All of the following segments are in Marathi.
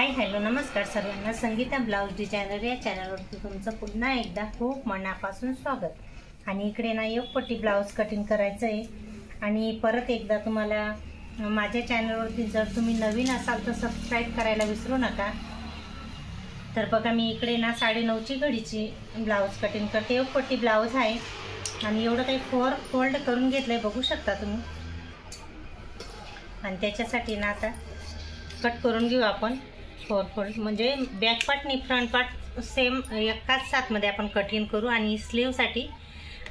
हाय हॅलो नमस्कार सर्वांना। संगीता ब्लाउज डिझायनर या चॅनलवरती तुमचं पुन्हा एकदा खूप मनापासून स्वागत। आणि इकडे ना एक पट्टी ब्लाउज कटिंग करायचं आहे। आणि परत एकदा तुम्हाला माझ्या चॅनलवरती जर तुम्ही नवीन असाल तर सबस्क्राइब करायला विसरू नका। तर बघा मी इकडे ना 9:30ची घडीची ब्लाउज कटिंग करते। एक पट्टी ब्लाउज आहे आणि एवढं काही फोल्ड करून घेतलंय बघू शकता तुम्ही। आणि त्याच्यासाठी ना आता कट करून घेऊ आपण 4 फोल्ड, म्हणजे बॅक पार्ट आणि फ्रंट पार्ट सेम एकाच साथमध्ये आपण कटिंग करू। आणि स्लीवसाठी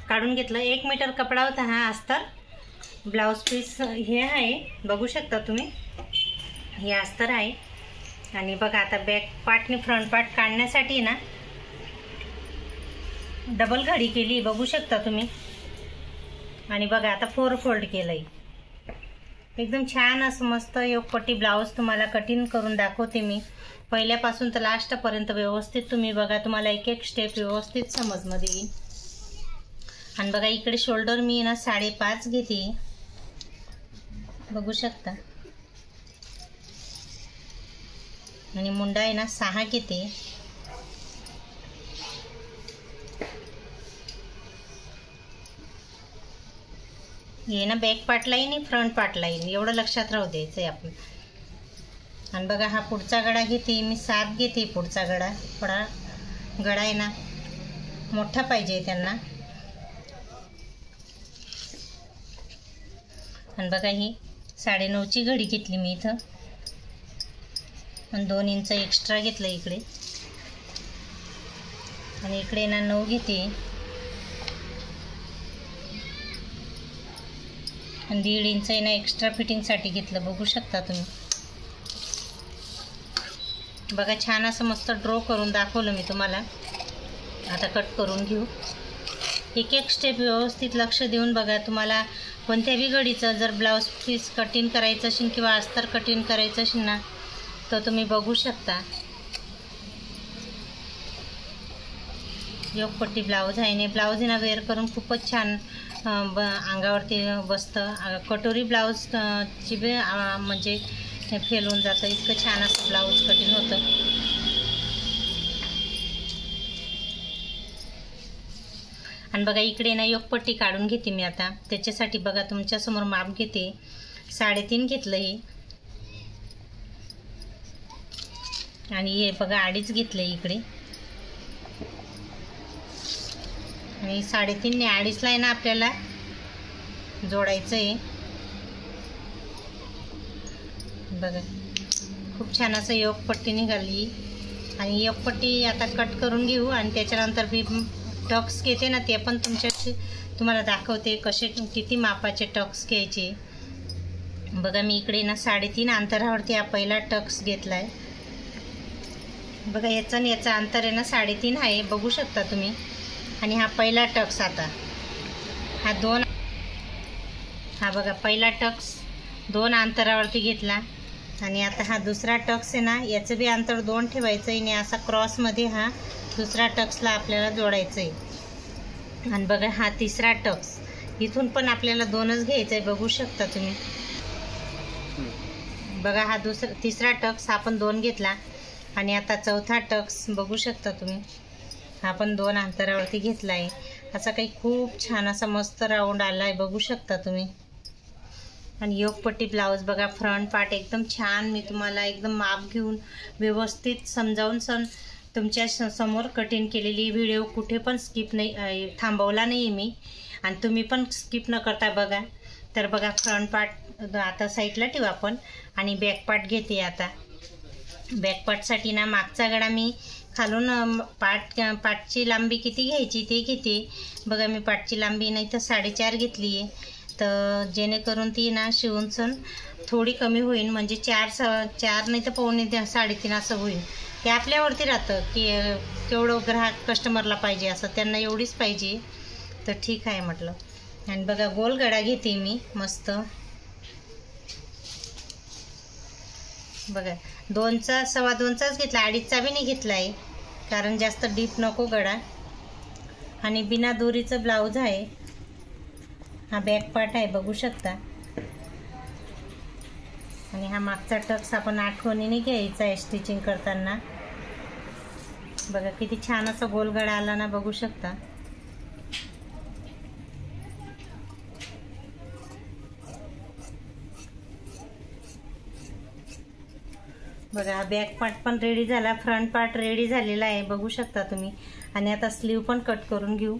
काढून घेतलं 1 मीटर कपडा होता हा अस्तर। ब्लाउज पीस हे आहे बघू शकता तुम्ही, हे अस्तर आहे। आणि बघा आता बॅक पार्ट आणि फ्रंट पार्ट काढण्यासाठी ना डबल घडी केली बघू शकता तुम्ही। आणि बघा आता 4 फोल्ड केलंय। एकदम छान असं मस्त एक पट्टी ब्लाउज तुम्हाला कटिंग करून दाखवते मी पहिल्यापासून तर लास्ट पर्यंत व्यवस्थित तुम्ही बघा, तुम्हाला एक एक स्टेप व्यवस्थित समजमध्ये येईल। आणि बघा इकडे शोल्डर मी ना 5.5 घेते बघू शकता। आणि मुंडा आहे ना 6 घेते। ये ना बॅक पार्ट लाईन आणि फ्रंट पार्ट लाईन एवढं लक्षात राहू द्यायचं आहे आपण। आणि बघा हा पुढचा गळा घेते मी 7 घेते। पुढचा गळा थोडा गळा आहे ना मोठा पाहिजे त्यांना। आणि बघा ही 9.5ची घडी घेतली मी इथं आणि 2 इंच एक्स्ट्रा घेतलं इकडे। आणि इकडे ना 9 घेते आणि 1.5 इंच ना एक्स्ट्रा फिटिंगसाठी घेतलं बघू शकता तुम्ही। बघा छान असं मस्त ड्रॉ करून दाखवलं मी तुम्हाला। आता कट करून घेऊ एक एक स्टेप व्यवस्थित लक्ष देऊन बघा। तुम्हाला कोणत्याही घडीचं जर ब्लाउज पीस कटिंग करायचं असेल किंवा अस्तर कटिंग करायचं असेल ना तर तुम्ही बघू शकता। एक पट्टी ब्लाउज आहे आणि ब्लाउज ना वेअर करून खूपच छान अंगावरती बसतं। कटोरी ब्लाउज ची बी म्हणजे फेल होऊन जातं, इतकं छान असं ब्लाउज कटिंग होतं। आणि बघा इकडे ना एक पट्टी काढून घेते मी आता। त्याच्यासाठी बघा तुमच्यासमोर माप घेते 3.5 घेतलं हे। आणि हे बघा 2.5 घेतलं इकडे। आणि 3.5 ने 2.5 ला आहे ना आपल्याला जोडायचं आहे बघा। खूप छान असं एक पट्टी निघाली। आणि एक पट्टी आता कट करून घेऊ आणि त्याच्यानंतर मी टक्स घेते ना ते पण तुम्हाला दाखवते कसे किती मापाचे टक्स घ्यायचे। बघा मी इकडे ना 3.5 अंतरावरती हा पहिला टक्स घेतला आहे बघा। याचा आणि याचा अंतर आहे ना 3.5 आहे बघू शकता तुम्ही। आणि हा पहिला टक्स आता हा बघा पहिला टक्स 2 अंतरावरती घेतला। आणि आता हा दुसरा टक्स आहे ना याचं बी अंतर 2 ठेवायचं आहे आणि असा क्रॉसमध्ये हा दुसरा टक्सला आपल्याला जोडायचं आहे। आणि बघा हा तिसरा टक्स इथून पण आपल्याला 2च घ्यायचं आहे बघू शकता तुम्ही। बघा हा तिसरा टक्स हा पण 2 घेतला। आणि आता चौथा टक्स बघू शकता तुम्ही, हा पण 2 अंतरावरती घेतला आहे। असा काही खूप छान असा मस्त राऊंड आला आहे बघू शकता तुम्ही। आणि एक पट्टी ब्लाउज बघा फ्रंट पार्ट एकदम छान मी तुम्हाला एकदम माप घेऊन व्यवस्थित समजावून तुमच्या समोर कटिंग केलेली व्हिडिओ कुठे पण स्किप नाही थांबवला नाही मी। आणि तुम्ही पण स्किप न करता बघा। तर बघा फ्रंट पार्ट आता साईडला ठेवू आपण। आणि बॅक पार्ट घेते आता। बॅक पार्टसाठी ना मागचा गळा मी खालून पाठची लांबी किती घ्यायची ते घेते बघा। मी पाठची लांबी नाही तर 4.5 घेतली आहे तर जेणेकरून ती ना शिवून सण थोडी कमी होईल, म्हणजे 4 नाही तर 3.5 असं होईल। ते आपल्यावरती राहतं की केवढं ग्राहक कस्टमरला पाहिजे, असं त्यांना एवढीच पाहिजे तर ठीक आहे म्हटलं। आणि बघा गोल गळा घेते मी मस्त बघा। 2चा 2.25चाच घेतला, 2.5चा बी नाही घेतला आहे कारण जास्त डीप नको गळा। आणि बिना दोरीचं ब्लाउज आहे हा बॅक पार्ट आहे बघू शकता। आणि हा मागचा टक्स आपण आठवणीने घ्यायचा आहे स्टिचिंग करताना. बघा किती छान असा गोलगडा आला ना, बघू शकता. बघा बॅक पार्ट पण रेडी झाला, फ्रंट पार्ट रेडी झालेला आहे, बघू शकता तुम्ही. आणि आता स्लीव पण कट करून घेऊ.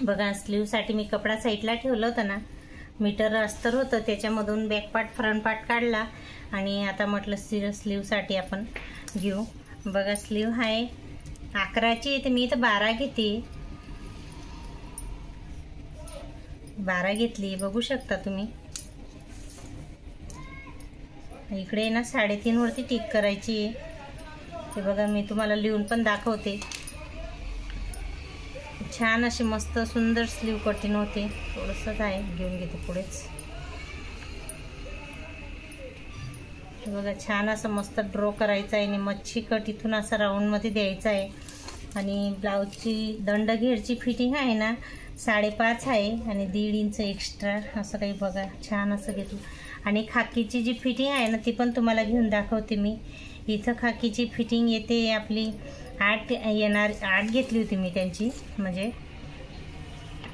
बघा स्लीवसाठी मी कपडा साईडला ठेवलं होतं ना, मीटर अस्तर होतं, त्याच्यामधून बॅक पार्ट फ्रंट पार्ट काढला आणि आता म्हटलं स्लीवसाठी आपण घेऊ. बघा स्लीव आहे 11ची, तर मी तर 12 घेते, 12 घेतली, बघू शकता तुम्ही. इकडे ना 3.5 वरती टिक करायची आहे. ते बघा मी तुम्हाला लिहून पण दाखवते. छान अशी मस्त सुंदर स्लीव कटिंग होते. थोडंसंच आहे, घेऊन घेते पुढेच. बघा छान असं मस्त ड्रॉ करायचं आहे आणि मच्छी कट इथून असं राऊंडमध्ये द्यायचा आहे. आणि ब्लाऊजची दंड घेरची फिटिंग आहे ना 5.5 आहे आणि 1.5 इंच एक्स्ट्रा असं काही. बघा छान असं घेतलं. आणि खाकीची जी फिटिंग आहे ना ती पण तुम्हाला घेऊन दाखवते मी. इथं खाकीची फिटिंग येते आपली 8 येणार, 8 घेतली होती मी त्यांची. म्हणजे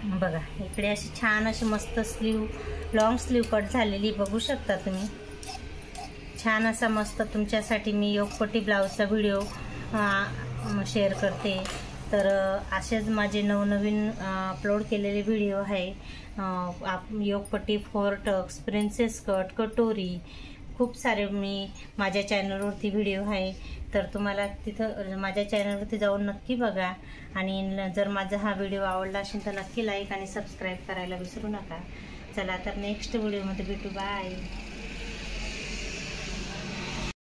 बघा इकडे अशी छान अशी मस्त स्लीव, लॉंग स्लीव कट झालेली बघू शकता तुम्ही. छान असा मस्त तुमच्यासाठी मी योगपट्टी ब्लाऊजचा व्हिडिओ शेअर करते. तर असेच माझे नवनवीन अपलोड केलेले व्हिडिओ आहे. योगपट्टी, 4 टक्स, प्रिन्सेस कट, कटोरी, खूप सारे मी माझ्या चॅनलवरती व्हिडिओ आहे. तर तुम्हाला तिथं माझ्या चॅनलवरती जाऊन नक्की बघा. आणि जर माझा हा व्हिडिओ आवडला असेल तर नक्की लाईक आणि सबस्क्राईब करायला विसरू नका. चला तर नेक्स्ट व्हिडिओमध्ये भेटू. बाय.